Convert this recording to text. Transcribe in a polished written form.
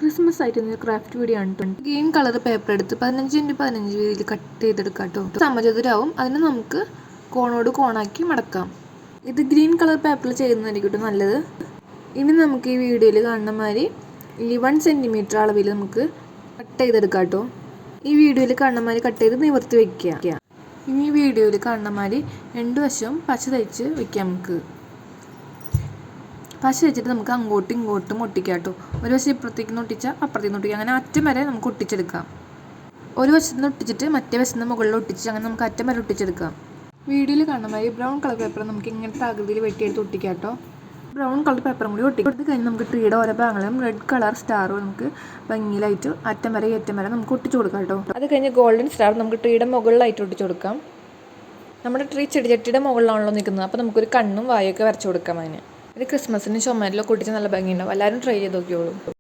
Christmas ആയിട്ട് ഒരു craft video ആണ് കേട്ടോ. ഗ്രീൻ കളർ പേപ്പർ എടുത്ത് 15x15 വീതിയിൽ കട്ട് ചെയ്തെടുക്കാം കേട്ടോ. സമചതുരാവും. അതിന് നമുക്ക് കോണോട് കോണാക്കി മടക്കാം. ഇത് ഗ്രീൻ കളർ പേപ്പറിൽ ചെയ്യുന്നതായിരിക്കും നല്ലത്. ഇനി നമുക്ക് ഈ വീഡിയോയിൽ കാണുന്ന മാതിരി 1 സെൻറ്റിമീറ്റർ അളവിൽ നമുക്ക് കട്ട് ചെയ്തെടുക്കാം കേട്ടോ. ഈ വീഡിയോയിൽ കാണുന്ന മാതിരി കട്ട് ചെയ്ത് നിവർത്തി വയ്ക്കുക. ഇനി ഈ വീഡിയോയിൽ കാണുന്ന മാതിരി 2 വശവും പശ തയ്ച്ച് വയ്ക്കാം. നമുക്ക് പശ വെച്ചിട്ട് നമുക്ക് അങ്ങോട്ടും ഇങ്ങോട്ടും ഒട്ടിക്കാം കേട്ടോ. ഒരു വശം ഇപ്പുറത്തേക്ക് നിന്ന് ഒട്ടിച്ചാൽ അപ്പുറത്തേക്ക് നിന്ന് ഒട്ടിക്കാം. അങ്ങനെ അറ്റം വരെ നമുക്ക് ഒട്ടിച്ചെടുക്കാം. ഒരു വശത്ത് നിന്ന് ഒട്ടിച്ചിട്ട് മറ്റേ വശത്ത് മുകളിൽ ഒട്ടിച്ച് അങ്ങനെ നമുക്ക് അറ്റം വരെ ഒട്ടിച്ചെടുക്കാം. വീഡിയോയിൽ കാണുന്ന മാതിരി ബ്രൗൺ കളർ പേപ്പർ നമുക്ക് ഇങ്ങനത്തെ ആകൃതിയിൽ വെട്ടിയെടുത്ത് ഒട്ടിക്കാം കേട്ടോ. ബ്രൗൺ കളർ പേപ്പറും കൂടി ഒട്ടിക്കൊടുത്ത് കഴിഞ്ഞ് നമുക്ക് ട്രീയുടെ ഓരോ ഭാഗങ്ങളും റെഡ് കളർ സ്റ്റാറും നമുക്ക് ഭംഗിയിലായിട്ട് അറ്റം വരെ നമുക്ക് ഒട്ടിച്ചു കൊടുക്കാം കേട്ടോ. അത് കഴിഞ്ഞ് ഗോൾഡൻ സ്റ്റാർ നമുക്ക് ട്രീയുടെ മുകളിലായിട്ട് ഒട്ടിച്ചു കൊടുക്കാം. നമ്മുടെ ട്രീ ചെടിച്ചട്ടിയുടെ മുകളിലാണല്ലോ നിൽക്കുന്നത്. അപ്പോൾ നമുക്കൊരു കണ്ണും വായൊക്കെ വരച്ചു കൊടുക്കാം. അതിന് ഒരു ക്രിസ്മസിന് ചുമരിലൊക്കെ ഒട്ടിച്ച് നല്ല ഭംഗിയുണ്ടാവും. എല്ലാവരും ട്രൈ ചെയ്ത് നോക്കിയോളൂ.